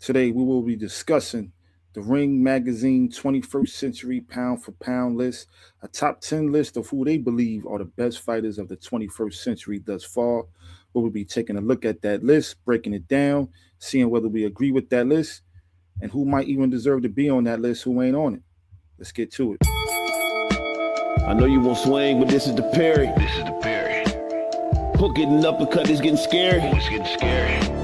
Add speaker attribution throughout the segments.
Speaker 1: Today we will be discussing the Ring Magazine 21st Century Pound for Pound list, a top 10 list of who they believe are the best fighters of the 21st century thus far. We will be taking a look at that list, breaking it down, seeing whether we agree with that list, and who might even deserve to be on that list who ain't on it. Let's get to it.
Speaker 2: I know you won't swing, but this is the Parry.
Speaker 3: This is the Parry.
Speaker 2: Hook getting uppercut is getting scary.
Speaker 3: It's getting scary.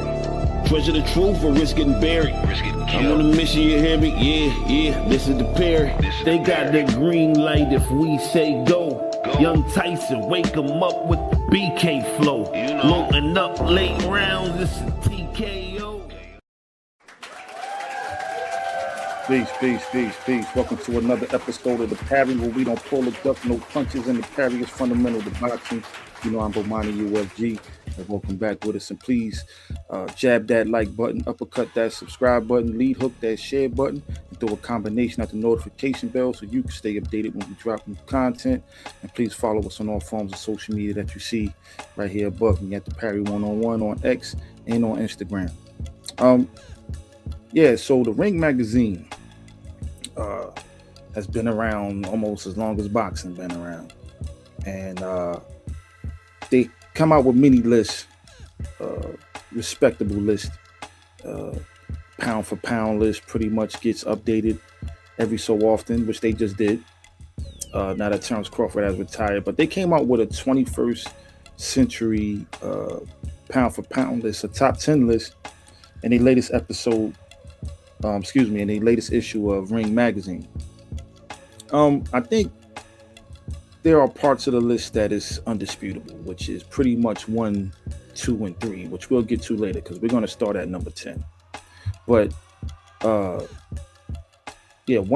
Speaker 2: Treasure the truth or risk getting buried.
Speaker 3: Risk getting
Speaker 2: I'm on a
Speaker 3: killed.
Speaker 2: mission, you hear me? Yeah, this is the Parry.
Speaker 3: This is
Speaker 2: They
Speaker 3: the
Speaker 2: got
Speaker 3: Parry.
Speaker 2: the green light if we say go.
Speaker 3: Go.
Speaker 2: Young Tyson, wake him up with the BK flow.
Speaker 3: You know.
Speaker 2: Loading up late rounds, this is TKO.
Speaker 1: Peace. Welcome to another episode of the Parry, where we don't pull a duck, no punches, and the parry is fundamental to boxing. You know I'm Bomani UFG, and welcome back with us. And please jab that like button, uppercut that subscribe button, lead hook that share button, and throw a combination at the notification bell so you can stay updated when we drop new content. And please follow us on all forms of social media that you see right here above me at the Parry 101 on X and on Instagram. So the Ring Magazine has been around almost as long as boxing been around, and they come out with many lists, respectable list, pound for pound list. Pretty much gets updated every so often, which they just did. Now that Terrence Crawford has retired, but they came out with a 21st century pound for pound list, a top 10 list, in the latest episode. In the latest issue of Ring Magazine. I think there are parts of the list that is undisputable, which is pretty much 1, 2, and 3, which we'll get to later because we're going to start at number 10. But 1,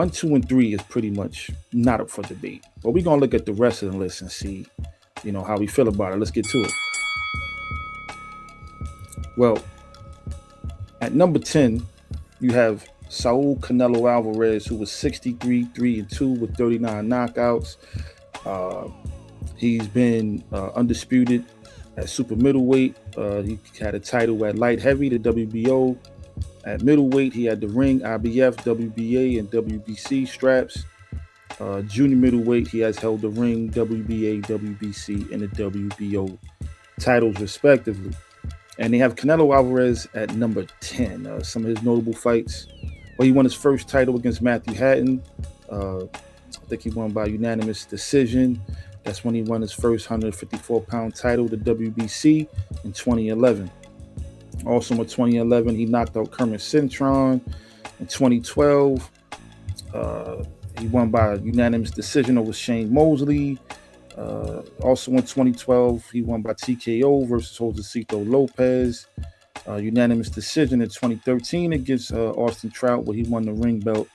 Speaker 1: 2, and 3 is pretty much not up for debate. But we're going to look at the rest of the list and see, how we feel about it. Let's get to it. Well, at number 10, you have Saul Canelo Alvarez, who was 63-3-2 with 39 knockouts. He's been undisputed at super middleweight. He had a title at light heavy, the WBO. At middleweight, he had the Ring, IBF, WBA, and WBC straps. Junior middleweight, he has held the Ring, WBA, WBC, and the WBO titles respectively. And they have Canelo Alvarez at number 10. Some of his notable fights. Well, he won his first title against Matthew Hatton. I think he won by unanimous decision. That's when he won his first 154-pound title, the WBC, in 2011. Also in 2011, he knocked out Kermit Cintron. In 2012, he won by unanimous decision over Shane Mosley. Also in 2012, he won by TKO versus Josecito Lopez. Unanimous decision in 2013 against Austin Trout, where he won the ring belt.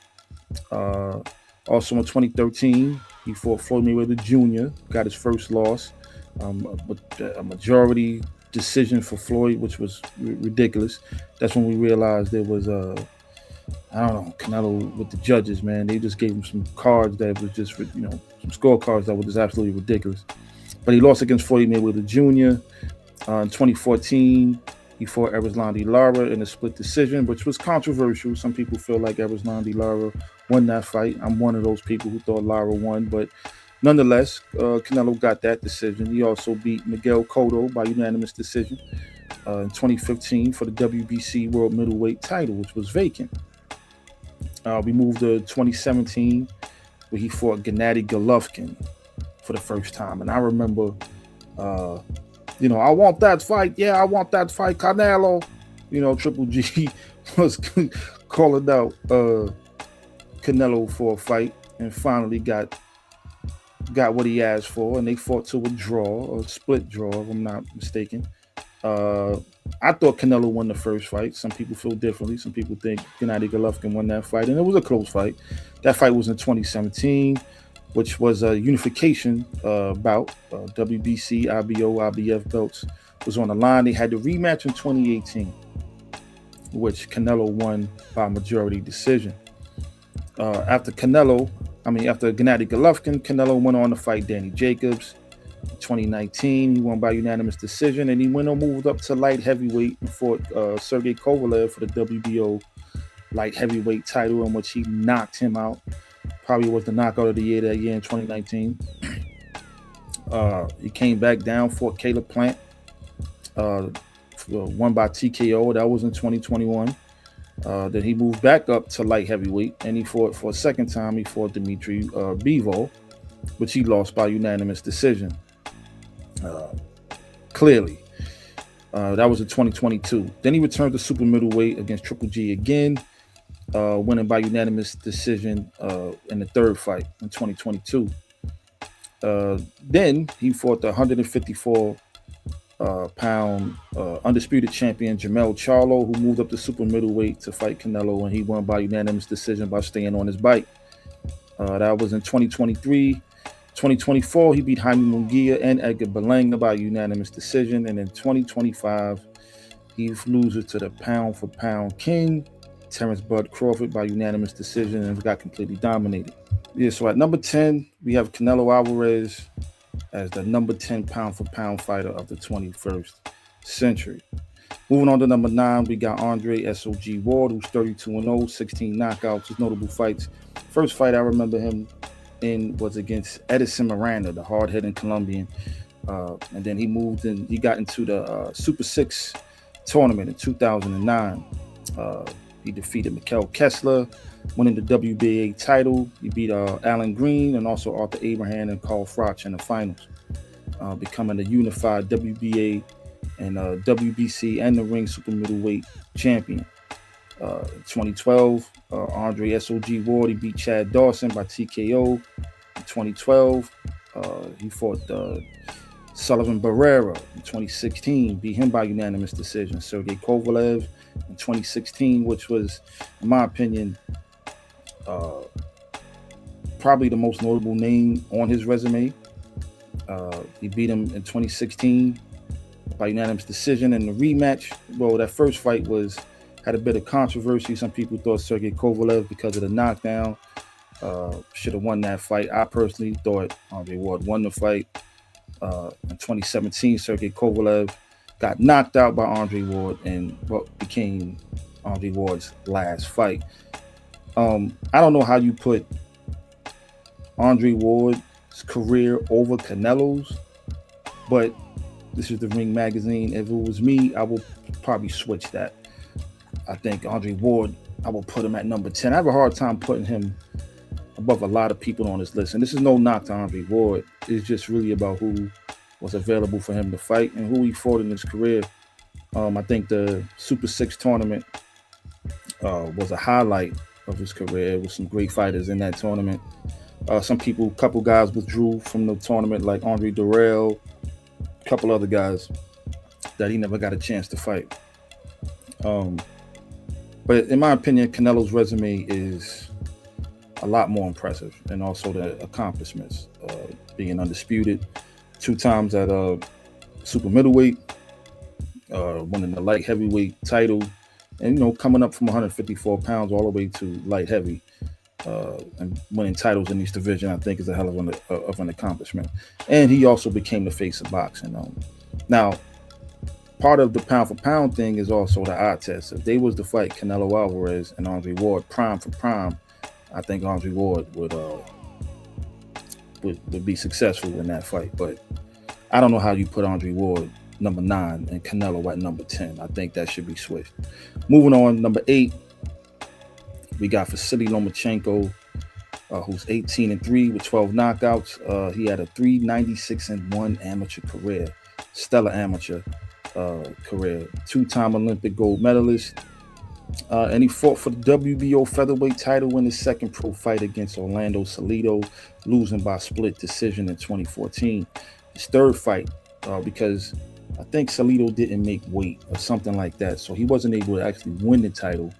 Speaker 1: Also in 2013, he fought Floyd Mayweather Jr., got his first loss. A majority decision for Floyd, which was ridiculous. That's when we realized there was Canelo with the judges, man. They just gave him some cards that was just, some scorecards that were just absolutely ridiculous. But he lost against Floyd Mayweather Jr. In 2014, he fought Erislandy Lara in a split decision, which was controversial. Some people feel like Erislandy Lara won that fight. I'm one of those people who thought Lara won, but nonetheless, Canelo got that decision. He also beat Miguel Cotto by unanimous decision in 2015 for the WBC World Middleweight title, which was vacant. We moved to 2017, where he fought Gennady Golovkin for the first time. And I remember, I want that fight. Yeah, I want that fight, Canelo. Triple G was calling out Canelo for a fight and finally got what he asked for. And they fought to a split draw, if I'm not mistaken. I thought Canelo won the first fight. Some people feel differently. Some people think Gennady Golovkin won that fight, and it was a close fight. That fight was in 2017, which was a unification bout. WBC, IBO, IBF belts was on the line. They had the rematch in 2018, which Canelo won by majority decision. After Gennady Golovkin, Canelo went on to fight Danny Jacobs. In 2019, he won by unanimous decision, and he moved up to light heavyweight and fought Sergey Kovalev for the WBO light heavyweight title in which he knocked him out. Probably was the knockout of the year that year in 2019. He came back down, fought Caleb Plant, uh, won by TKO. That was in 2021. Then he moved back up to light heavyweight, and he fought for a second time. He fought Dimitri Bivol, which he lost by unanimous decision. Clearly, that was in 2022. Then he returned to super middleweight against Triple G again, winning by unanimous decision in the third fight in 2022. Then he fought the 154 pound undisputed champion Jermell Charlo, who moved up to super middleweight to fight Canelo, and he won by unanimous decision by staying on his bike. That was in 2023. 2024, he beat Jaime Munguia and Edgar Berlanga by unanimous decision, and in 2025, he loses to the pound for pound king Terrence Bud Crawford by unanimous decision and got completely dominated. Yeah, so at number 10, we have Canelo Alvarez as the number 10 pound for pound fighter of the 21st century. Moving on to number 9, we got Andre SOG Ward, who's 32-0, 16 knockouts, his notable fights. First fight I remember him in was against Edison Miranda, the hard-hitting Colombian. And then he moved in, he got into the Super 6 tournament in 2009. He defeated Mikkel Kessler, winning the WBA title. He beat Alan Green and also Arthur Abraham and Carl Froch in the finals, becoming a unified WBA and WBC and the ring super middleweight champion. In 2012, Andre SOG Ward, he beat Chad Dawson by TKO. In 2012, he fought Sullivan Barrera. In 2016, beat him by unanimous decision. Sergey Kovalev in 2016, which was, in my opinion, probably the most notable name on his resume. He beat him in 2016 by unanimous decision. And the rematch, well, that first fight had a bit of controversy. Some people thought Sergey Kovalev, because of the knockdown, should have won that fight. I personally thought Andre Ward won the fight. In 2017, Sergey Kovalev got knocked out by Andre Ward in what became Andre Ward's last fight. I don't know how you put Andre Ward's career over Canelo's, but this is the Ring magazine. If it was me, I would probably switch that. I think Andre Ward, I will put him at number 10. I have a hard time putting him above a lot of people on this list. And this is no knock to Andre Ward. It's just really about who was available for him to fight and who he fought in his career. I think the Super 6 tournament was a highlight of his career. There was some great fighters in that tournament. A couple guys withdrew from the tournament, like Andre Durrell, a couple other guys that he never got a chance to fight. But in my opinion, Canelo's resume is a lot more impressive, and also the accomplishments, being undisputed, 2 times at super middleweight, winning the light heavyweight title, and coming up from 154 pounds all the way to light heavy, and winning titles in each division, I think is a hell of an accomplishment. And he also became the face of boxing. Now, part of the pound for pound thing is also the eye test. If they was to fight Canelo Alvarez and Andre Ward prime for prime, I think Andre Ward would be successful in that fight. But I don't know how you put Andre Ward number 9 and Canelo at number 10. I think that should be switched. Moving on, number 8, we got Vasily Lomachenko, who's 18-3 with 12 knockouts. He had a 396-1 amateur career, stellar amateur career, 2-time Olympic gold medalist. And he fought for the WBO featherweight title in his second pro fight against Orlando Salido, losing by split decision in 2014. His third fight, because I think Salido didn't make weight or something like that, so he wasn't able to actually win the title.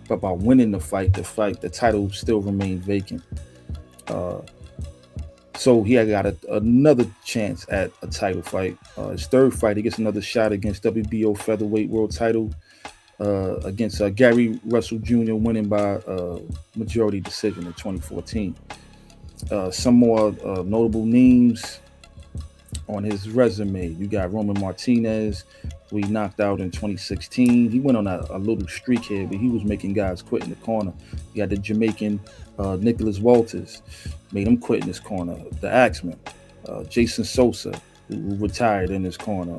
Speaker 1: But by winning the title still remained vacant. So he had got another chance at a title fight. His third fight, he gets another shot against WBO featherweight world title against Gary Russell Jr., winning by majority decision in 2014. Some more notable names. on his resume. You got Roman Martinez, who he knocked out in 2016. He went on a little streak here, but he was making guys quit in the corner. You got the Jamaican Nicholas Walters, made him quit in his corner. The Axeman, Jason Sosa, who retired in his corner.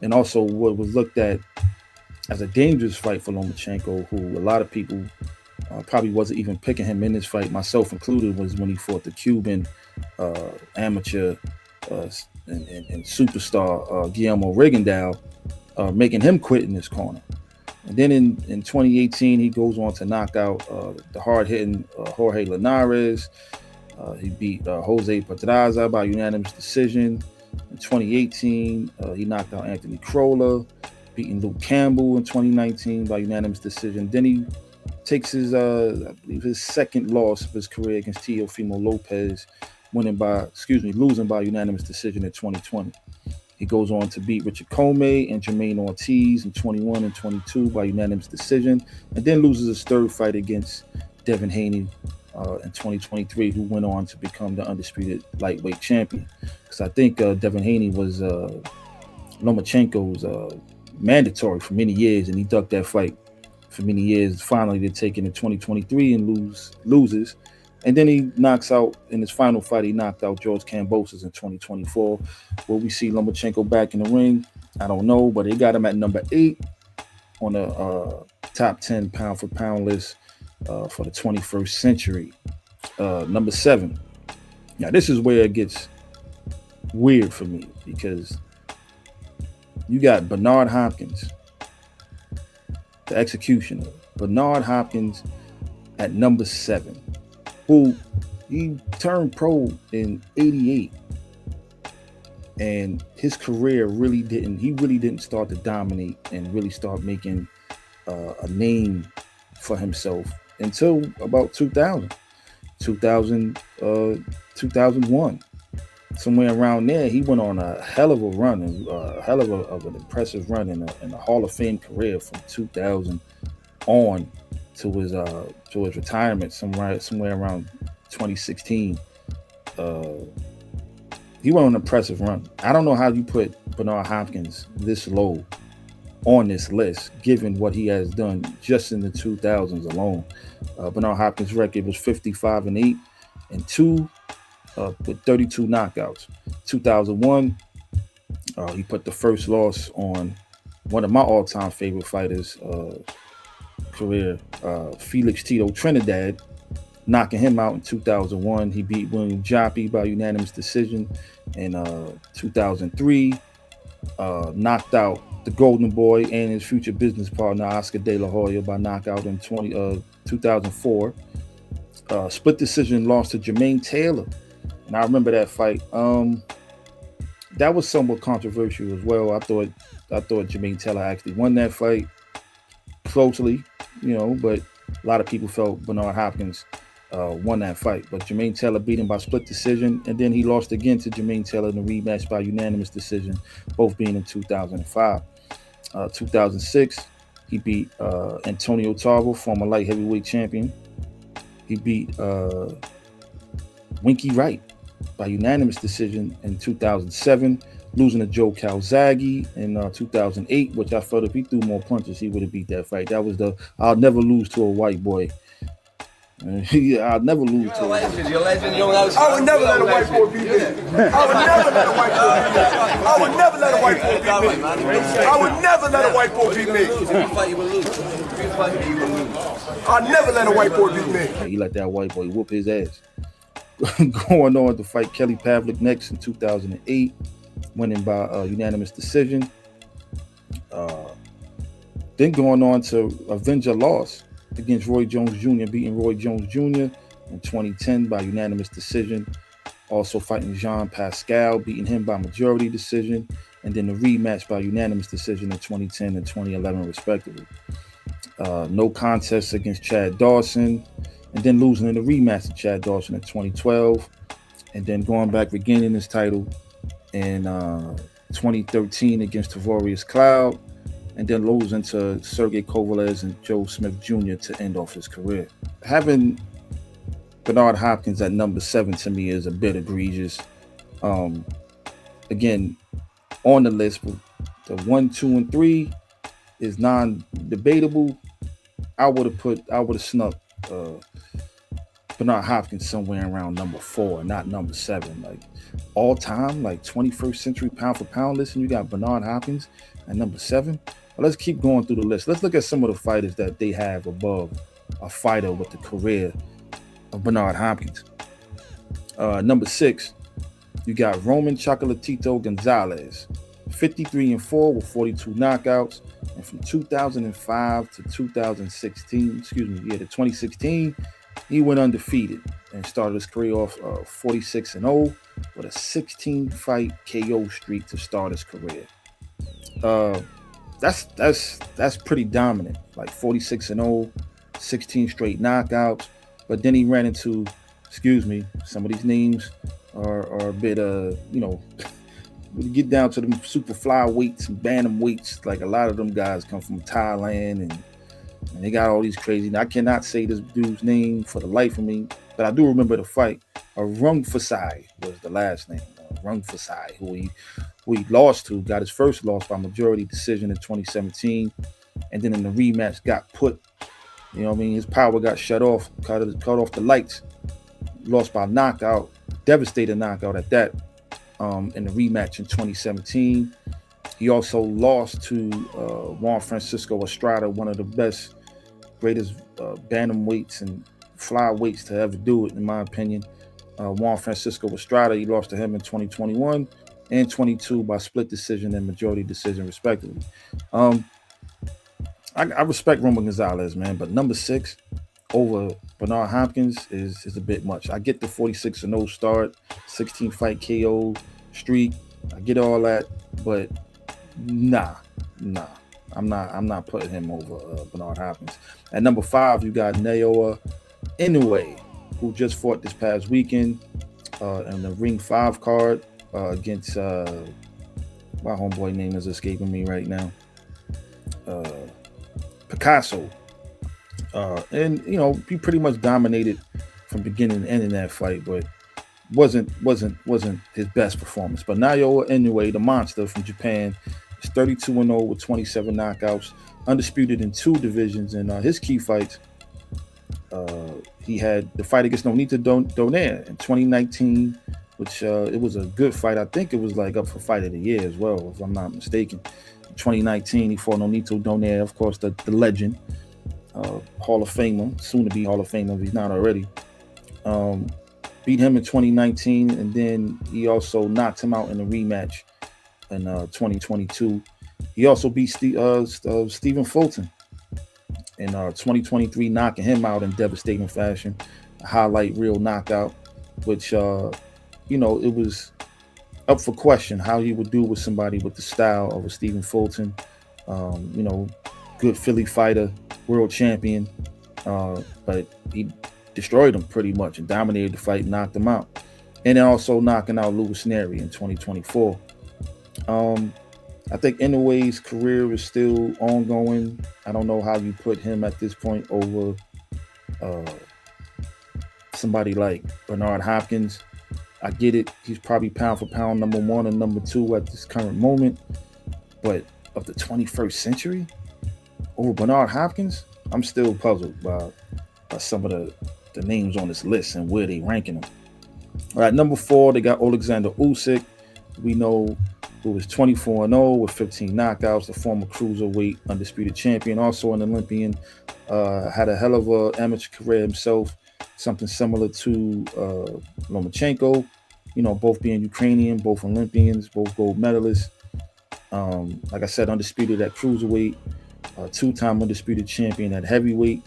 Speaker 1: And also what was looked at as a dangerous fight for Lomachenko, who a lot of people probably wasn't even picking him in this fight, myself included, was when he fought the Cuban amateur and superstar Guillermo Rigondeaux, making him quit in his corner. And then in 2018, he goes on to knock out the hard-hitting Jorge Linares. He beat Jose Pedraza by unanimous decision. In 2018, he knocked out Anthony Crolla, beating Luke Campbell in 2019 by unanimous decision. Then he takes his, I believe, his second loss of his career against Teofimo Lopez, losing by unanimous decision in 2020. He goes on to beat Richard Comey and Jermaine Ortiz in 21 and 22 by unanimous decision, and then loses his third fight against Devin Haney in 2023, who went on to become the undisputed lightweight champion. Because I think Devin Haney was Lomachenko's mandatory for many years, and he ducked that fight for many years. Finally, they take it in 2023 and loses. And then he knocks out, in his final fight, he knocked out George Kambosos in 2024. Will we see Lomachenko back in the ring? I don't know, but they got him at number 8 on the top 10 pound-for-pound list for the 21st century. Number 7. Now, this is where it gets weird for me, because you got Bernard Hopkins, the executioner. Bernard Hopkins at number 7. Who he turned pro in '88, and his career really didn't start to dominate and really start making a name for himself until about 2001, somewhere around there. He went on a hell of a run, and a hell of an impressive run in a Hall of Fame career from 2000 on to his retirement somewhere around 2016. He went on an impressive run. I don't know how you put Bernard Hopkins this low on this list, given what he has done just in the 2000s alone. Bernard Hopkins' record was 55-8 and 2 with 32 knockouts. 2001, he put the first loss on one of my all-time favorite fighters' career, Felix Tito Trinidad, knocking him out in 2001. He beat William Joppy by unanimous decision in 2003. Knocked out the Golden Boy and his future business partner Oscar De La Hoya by knockout in 2004. Split decision loss to Jermaine Taylor, and I remember that fight. That was somewhat controversial as well. I thought Jermaine Taylor actually won that fight closely, but a lot of people felt Bernard Hopkins won that fight. But Jermaine Taylor beat him by split decision, and then he lost again to Jermaine Taylor in a rematch by unanimous decision, both being in 2005. 2006, he beat Antonio Tarver, former light heavyweight champion. He beat Winky Wright by unanimous decision in 2007, losing to Joe Calzaghe in 2008, which I felt if he threw more punches, he would have beat that fight. That was the I'll never lose to a white boy. I'll never lose to a white boy.
Speaker 4: I would never let a white boy beat me. I would never let a white boy beat me. I would never let a white boy beat me. I would never let a white boy beat me. I'll never let a white boy beat me.
Speaker 1: He let that white boy whoop his ass. Going on to fight Kelly Pavlik next in 2008, winning by unanimous decision. Then going on to avenge a loss against Roy Jones Jr., beating Roy Jones Jr. in 2010 by unanimous decision. Also fighting Jean Pascal, beating him by majority decision, and then the rematch by unanimous decision in 2010 and 2011 respectively. No contest against Chad Dawson, and then losing in the rematch to Chad Dawson in 2012, and then going back regaining his title in 2013 against Tavorius Cloud, and then losing to Sergey Kovalev and Joe Smith Jr. to end off his career. Having Bernard Hopkins at number 7 to me is a bit egregious. again, on the list, but the 1, 2, and 3 is non-debatable. I would have snuck Bernard Hopkins somewhere around number 4, not number 7. Like all time, like 21st century pound for pound list, and you got Bernard Hopkins at number 7. Well, let's keep going through the list. Let's look at some of the fighters that they have above a fighter with the career of Bernard Hopkins. Number 6, you got Roman Chocolatito Gonzalez, 53-4 with 42 knockouts, and from 2005 to 2016, to 2016, he went undefeated and started his career off 46-0 with a 16-fight KO streak to start his career. That's pretty dominant, like 46-0, 16 straight knockouts. But then he ran into, some of these names are a bit, when you get down to the super flyweights and bantam weights, like a lot of them guys come from Thailand and they got all these crazy. I cannot say this dude's name for the life of me, but I do remember the fight. Rung Fasai was the last name. Rung Fasai, who he lost to, got his first loss by majority decision in 2017, and then in the rematch got put. His power got shut off, cut off the lights, lost by knockout, devastating knockout at that. In the rematch in 2017. He also lost to Juan Francisco Estrada, one of the greatest bantamweights and flyweights to ever do it, in my opinion. Juan Francisco Estrada, he lost to him in 2021 and 22 by split decision and majority decision, respectively. I respect Roman Gonzalez, man, but number 6 over Bernard Hopkins is a bit much. I get the 46-0 start, 16-fight KO streak. I get all that, but nah. I'm not putting him over Bernard Hopkins. At number 5, you got Naoya Inoue, who just fought this past weekend in the Ring 5 card against my homeboy name is escaping me right now. Picasso. And he pretty much dominated from beginning to end in that fight, but wasn't his best performance. But Naoya Inoue, the monster from Japan, is 32-0 with 27 knockouts, undisputed in 2 divisions. And his key fights, he had the fight against Nonito Donaire in 2019, which it was a good fight. I think it was like up for fight of the year as well, if I'm not mistaken. In 2019, he fought Nonito Donaire, of course, the legend. Hall of Famer, soon to be Hall of Famer if he's not already. Beat him in 2019, and then he also knocked him out in a rematch in 2022. He also beat Stephen Fulton in 2023, knocking him out in devastating fashion. A highlight reel knockout, which it was up for question how he would do with somebody with the style of a Stephen Fulton. Good Philly fighter, world champion, but he destroyed him pretty much and dominated the fight, knocked him out, and then also knocking out Louis Neri in 2024. I think Inoue's career is still ongoing. I don't know how you put him at this point over somebody like Bernard Hopkins. I get it. He's probably pound for pound number 1 and number 2 at this current moment, but of the 21st century, over Bernard Hopkins, I'm still puzzled by some of the names on this list and where they ranking them. All right, number 4, they got Alexander Usyk. We know who was 24-0 with 15 knockouts, the former cruiserweight undisputed champion, also an Olympian. Had a hell of a amateur career himself, something similar to Lomachenko. Both being Ukrainian, both Olympians, both gold medalists. Like I said, undisputed at cruiserweight. 2-time undisputed champion at heavyweight,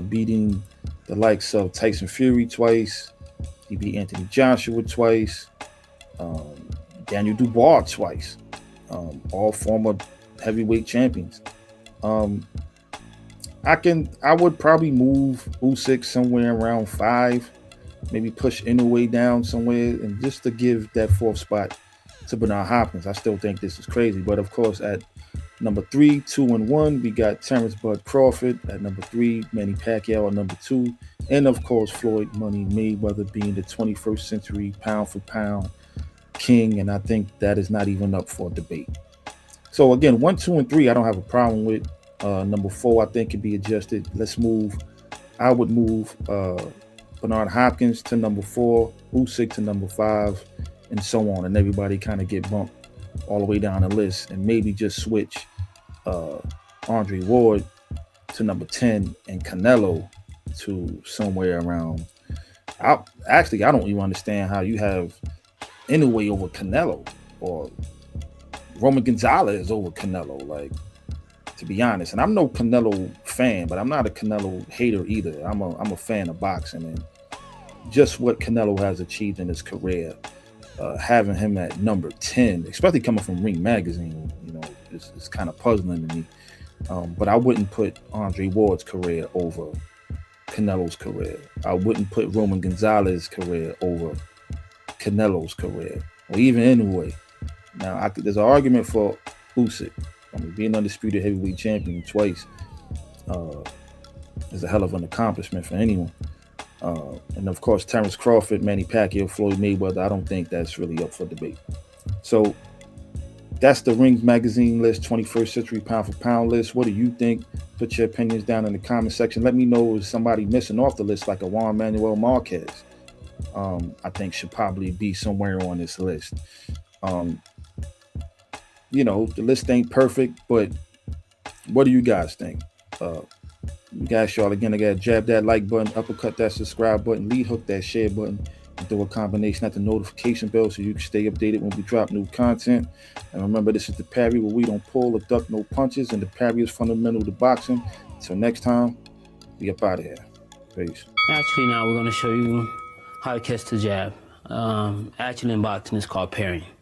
Speaker 1: beating the likes of Tyson Fury twice. He beat Anthony Joshua twice, Daniel Dubois twice, all former heavyweight champions. I would probably move Usyk somewhere around 5, maybe push Inoue down somewhere, and just to give that 4th spot to Bernard Hopkins. I still think this is crazy, but of course at number 3, 2 and 1, we got Terrence Bud Crawford at number 3, Manny Pacquiao at number 2, and of course Floyd Money Mayweather being the 21st century pound for pound king, and I think that is not even up for debate. So again, 1, 2, and 3, I don't have a problem with. Number 4, I think can be adjusted. I would move Bernard Hopkins to number 4, Usyk to number 5, and so on, and everybody kind of get bumped all the way down the list, and maybe just switch Andre Ward to number 10 and Canelo to somewhere around. I don't even understand how you have Inoue over Canelo or Roman Gonzalez over Canelo. Like, to be honest, and I'm no Canelo fan, but I'm not a Canelo hater either. I'm a fan of boxing, and just what Canelo has achieved in his career, having him at number 10, especially coming from Ring Magazine, it's kind of puzzling to me. But I wouldn't put Andre Ward's career over Canelo's career. I wouldn't put Roman Gonzalez's career over Canelo's career, or even Inoue. Now, there's an argument for Usyk. Being undisputed heavyweight champion twice is a hell of an accomplishment for anyone. And of course, Terrence Crawford, Manny Pacquiao, Floyd Mayweather, I don't think that's really up for debate. So that's the Rings Magazine list, 21st Century Pound for Pound list. What do you think? Put your opinions down in the comment section. Let me know if somebody missing off the list, like a Juan Manuel Marquez. I think should probably be somewhere on this list. The list ain't perfect, but what do you guys think? You guys, y'all, again, I got to jab that like button, uppercut that subscribe button, lead hook that share button, and throw a combination at the notification bell so you can stay updated when we drop new content. And remember, this is the Parry, where we don't pull or duck no punches, and the Parry is fundamental to boxing. Until next time, we up out of here. Peace.
Speaker 5: Actually, now we're going to show you how to catch the jab. Actually, in boxing, it's called parrying.